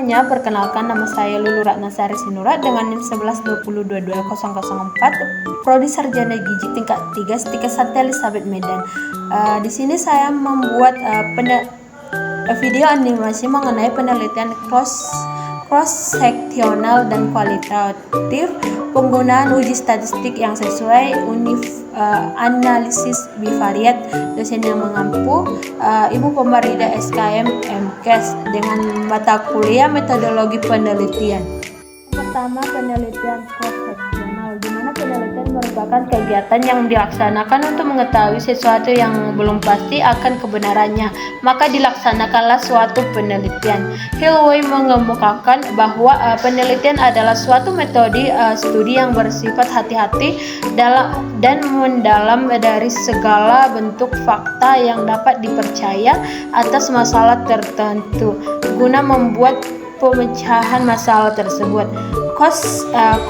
Sebelumnya, perkenalkan nama saya Lulu Ratnasari Sinurat dengan NIM 1120220004, Prodi Sarjana Gizi tingkat 3 Stika Santi Elizabeth Medan. Di sini saya membuat video animasi mengenai penelitian cross-seksional dan kualitatif, penggunaan uji statistik yang sesuai, analisis bivariat, dosen yang mengampu, Ibu Pemerida SKM MKes dengan mata kuliah metodologi penelitian. Pertama, penelitian cross-seksional, di mana penelitian merupakan kegiatan yang dilaksanakan untuk mengetahui sesuatu yang belum pasti akan kebenarannya, maka dilaksanakanlah suatu penelitian. Hillway mengemukakan bahwa penelitian adalah suatu metode studi yang bersifat hati-hati dan mendalam dari segala bentuk fakta yang dapat dipercaya atas masalah tertentu, guna membuat pemecahan masalah tersebut.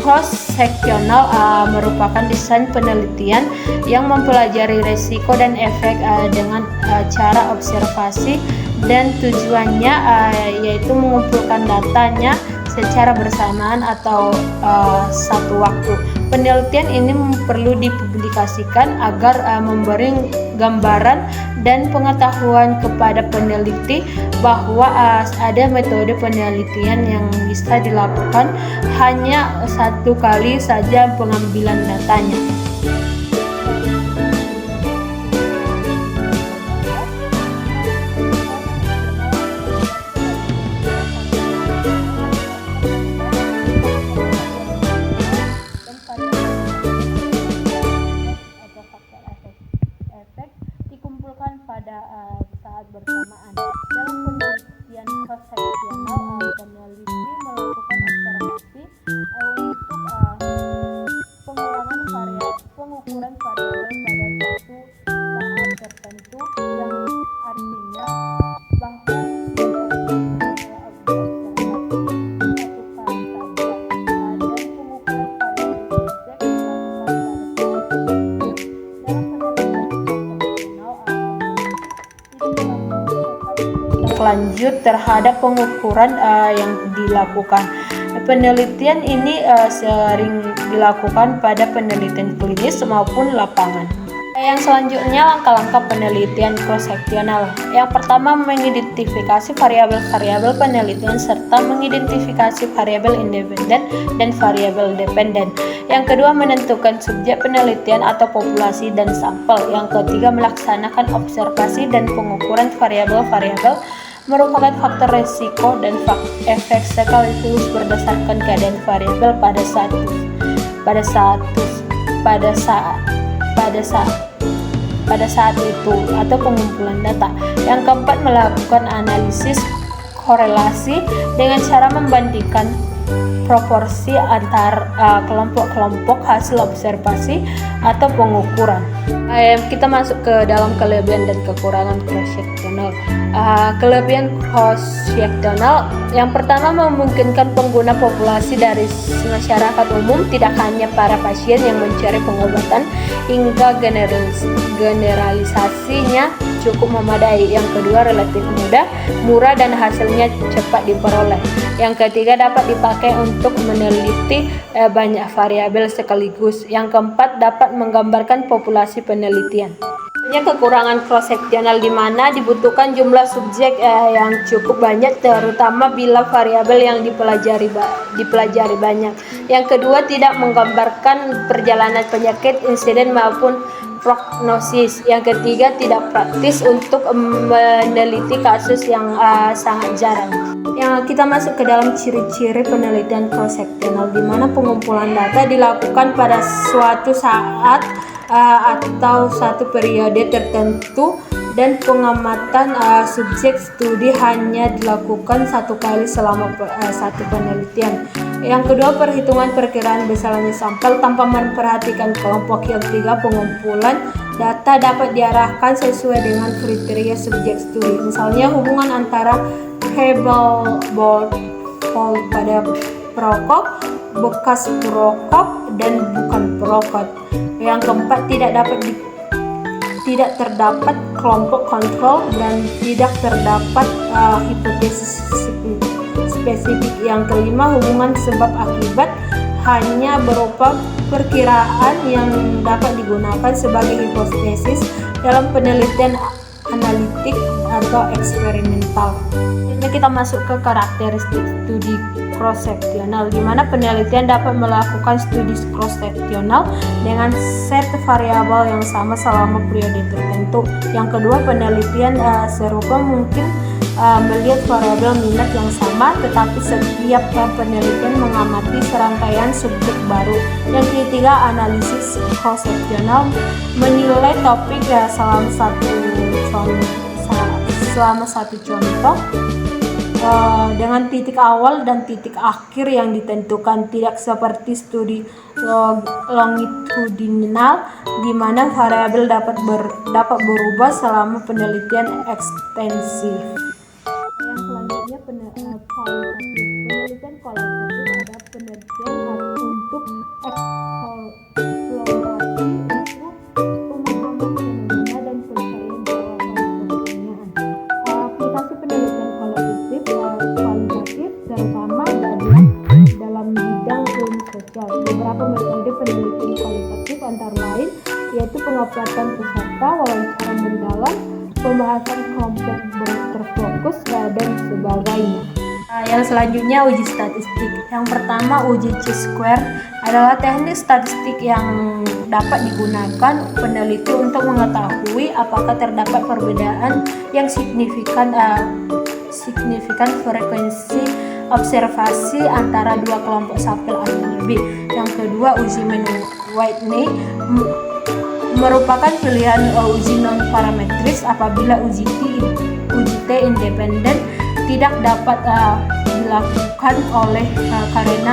Cross-seksional merupakan desain penelitian yang mempelajari resiko dan efek dengan cara observasi, dan tujuannya yaitu mengumpulkan datanya secara bersamaan atau satu waktu. Penelitian ini perlu dipublikasikan agar memberi gambaran dan pengetahuan kepada peneliti bahwa ada metode penelitian yang bisa dilakukan hanya satu kali saja pengambilan datanya. Dikumpulkan pada saat bersamaan. Dalam penelitian cross-seksional, peneliti melakukan observasi untuk pengukuran variabel pada suatu saat tertentu, yang artinya bahwa lanjut terhadap pengukuran yang dilakukan. Penelitian ini sering dilakukan pada penelitian klinis maupun lapangan. Yang selanjutnya, langkah-langkah penelitian cross-seksional. Yang pertama, mengidentifikasi variabel-variabel penelitian serta mengidentifikasi variabel independen dan variabel dependen. Yang kedua, menentukan subjek penelitian atau populasi dan sampel. Yang ketiga, melaksanakan observasi dan pengukuran variabel-variabel merupakan faktor resiko dan efek sekaligus berdasarkan keadaan variabel pada saat itu atau pengumpulan data. Yang keempat, melakukan analisis korelasi dengan cara membandingkan proporsi antar kelompok-kelompok hasil observasi atau pengukuran. Kita masuk ke dalam kelebihan dan kekurangan cross-seksional. Kelebihan cross-seksional yang pertama, memungkinkan pengguna populasi dari masyarakat umum, tidak hanya para pasien yang mencari pengobatan, hingga generalisasinya cukup memadai. Yang kedua, relatif mudah, murah, dan hasilnya cepat diperoleh. Yang ketiga, dapat dipakai untuk meneliti banyak variabel sekaligus. Yang keempat, dapat menggambarkan populasi penelitian. Kekurangan cross-seksional di mana dibutuhkan jumlah subjek yang cukup banyak, terutama bila variabel yang dipelajari banyak. Yang kedua, tidak menggambarkan perjalanan penyakit, insiden maupun prognosis. Yang ketiga, tidak praktis untuk meneliti kasus yang sangat jarang. Yang kita masuk ke dalam ciri-ciri penelitian cross-seksional, di mana pengumpulan data dilakukan pada suatu saat atau satu periode tertentu, dan pengamatan subjek studi hanya dilakukan satu kali selama satu penelitian. Yang kedua, perhitungan perkiraan besarannya sampel tanpa memperhatikan kelompok. Yang tiga, pengumpulan data dapat diarahkan sesuai dengan kriteria subjek studi. Misalnya, hubungan antara Hebel pada perokok, bekas perokok, dan bukan perokok. Yang keempat, tidak terdapat kelompok kontrol dan tidak terdapat hipotesis spesifik. Yang kelima, hubungan sebab akibat hanya berupa perkiraan yang dapat digunakan sebagai hipotesis dalam penelitian analitik atau eksperimental. Ini kita masuk ke karakteristik studi cross-seksional, di mana penelitian dapat melakukan studi cross-seksional dengan set variabel yang sama selama periode tertentu. Yang kedua, penelitian serupa mungkin melihat variabel minat yang sama, tetapi setiap penelitian mengamati serangkaian subjek baru. Yang ketiga, analisis cross-seksional menilai topik selama satu contoh dengan titik awal dan titik akhir yang ditentukan, tidak seperti studi longitudinal di mana variabel dapat berubah selama penelitian ekstensif. Yang selanjutnya penelitian kualitatif. Penelitian kualitatif adalah penelitian untuk eksplorasi isu, pemahaman fenomena dan pencarian jawaban pertanyaan. Aplikasi penelitian kualitatif terutama dalam bidang ilmu sosial. Beberapa metode penelitian kualitatif antara lain yaitu pengamatan peserta, wawancara mendalam, pembahasan kelompok terfokus, dan sebagainya. Yang selanjutnya, uji statistik. Yang pertama, uji chi-square adalah teknik statistik yang dapat digunakan peneliti untuk mengetahui apakah terdapat perbedaan yang signifikan frekuensi observasi antara dua kelompok sampel atau lebih. Yang kedua, uji Whitney merupakan pilihan uji non-parametris apabila uji T independen tidak dapat dilakukan karena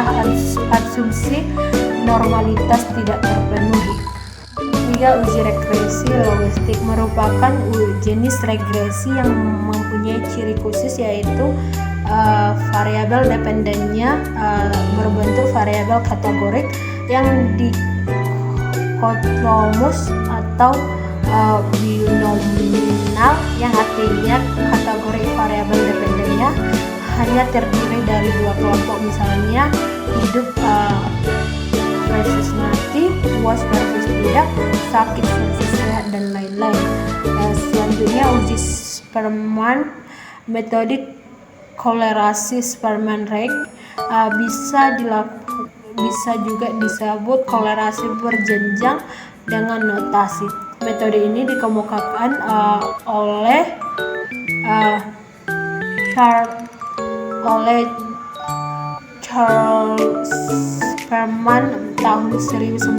asumsi normalitas tidak terpenuhi. Tiga, uji regresi logistik merupakan jenis regresi yang mempunyai ciri khusus, yaitu variabel dependennya berbentuk variabel kategorik yang dikotomus atau binominal, yang artinya kategori variabel dependennya hanya terdiri dari dua kelompok, misalnya hidup versus mati, puas versus tidak, sakit versus sehat, dan lain-lain. Selanjutnya, uji Spearman. Metode kolerasi Spearman rate bisa juga disebut kolerasi berjenjang dengan notasi. Metode ini dikemukakan oleh Charles Spearman tahun 1904.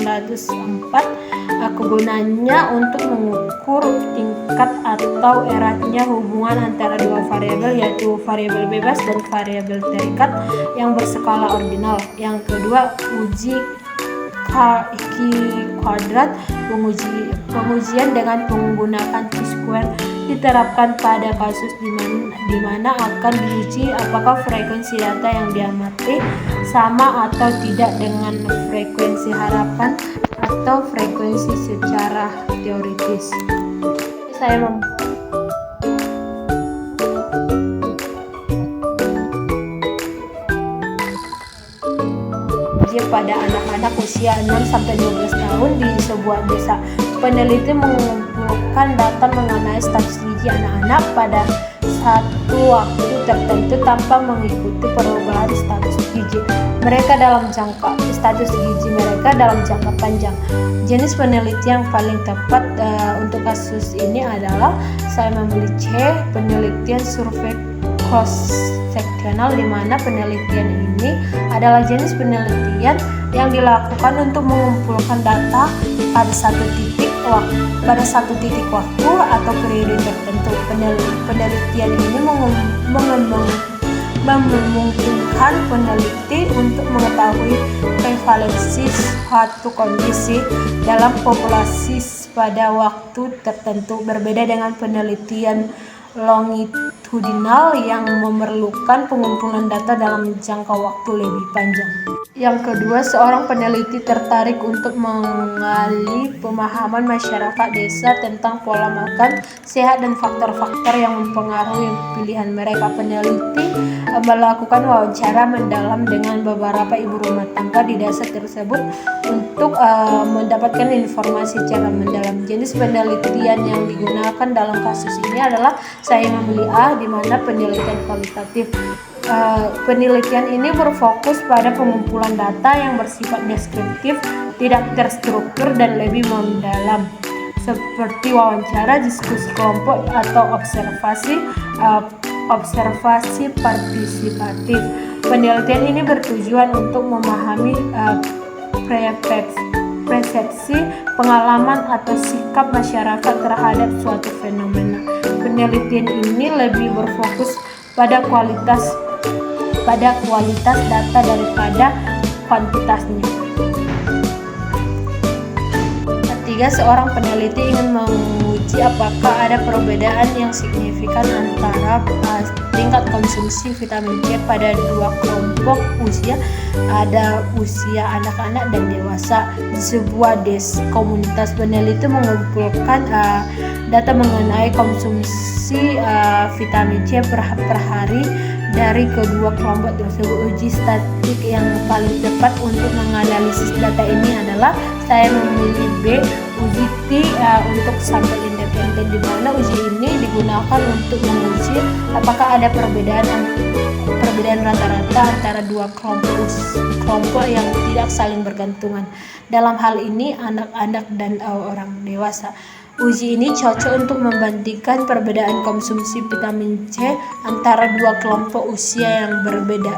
Kegunaannya untuk mengukur tingkat atau eratnya hubungan antara dua variabel, yaitu variabel bebas dan variabel terikat yang berskala ordinal. Yang kedua, uji Q-kuadrat. Pengujian dengan menggunakan chi-square diterapkan pada kasus di mana akan diuji apakah frekuensi data yang diamati sama atau tidak dengan frekuensi harapan atau frekuensi secara teoritis. Saya pada anak-anak usia 6-12 tahun di sebuah desa. Peneliti mengumpulkan data mengenai status gizi anak-anak pada satu waktu tertentu tanpa mengikuti perubahan status gizi mereka dalam jangka panjang. Jenis penelitian yang paling tepat untuk kasus ini adalah saya memilih C, penelitian survei cross-seksional, di mana penelitian ini adalah jenis penelitian yang dilakukan untuk mengumpulkan data pada satu titik waktu atau periode tertentu. Penelitian ini memungkinkan peneliti untuk mengetahui prevalensi suatu kondisi dalam populasi pada waktu tertentu, berbeda dengan penelitian longitudinal longitudinal yang memerlukan pengumpulan data dalam jangka waktu lebih panjang. Yang kedua, seorang peneliti tertarik untuk menggali pemahaman masyarakat desa tentang pola makan sehat dan faktor-faktor yang mempengaruhi pilihan mereka. Peneliti melakukan wawancara mendalam dengan beberapa ibu rumah tangga di desa tersebut untuk mendapatkan informasi secara mendalam. Jenis penelitian yang digunakan dalam kasus ini adalah saya memilih A, di mana penelitian kualitatif. Penelitian ini berfokus pada pengumpulan data yang bersifat deskriptif, tidak terstruktur dan lebih mendalam, seperti wawancara, diskusi kelompok, atau observasi partisipatif. Penelitian ini bertujuan untuk memahami persepsi, pengalaman, atau sikap masyarakat terhadap suatu fenomena. Penelitian ini lebih berfokus pada kualitas data daripada kuantitasnya. Ketiga, seorang peneliti ingin menguji apakah ada perbedaan yang signifikan antara tingkat konsumsi vitamin C pada dua kelompok usia, ada usia anak-anak dan dewasa. Di sebuah komunitas, peneliti mengumpulkan data mengenai konsumsi vitamin C per hari dari kedua kelompok tersebut. Uji statistik yang paling tepat untuk menganalisis data ini adalah saya memilih B, uji T untuk sampel independen, di mana uji ini digunakan untuk menguji apakah ada perbedaan rata-rata antara dua kelompok yang tidak saling bergantungan. Dalam hal ini anak-anak dan orang dewasa. Uji ini cocok untuk membandingkan perbedaan konsumsi vitamin C antara dua kelompok usia yang berbeda.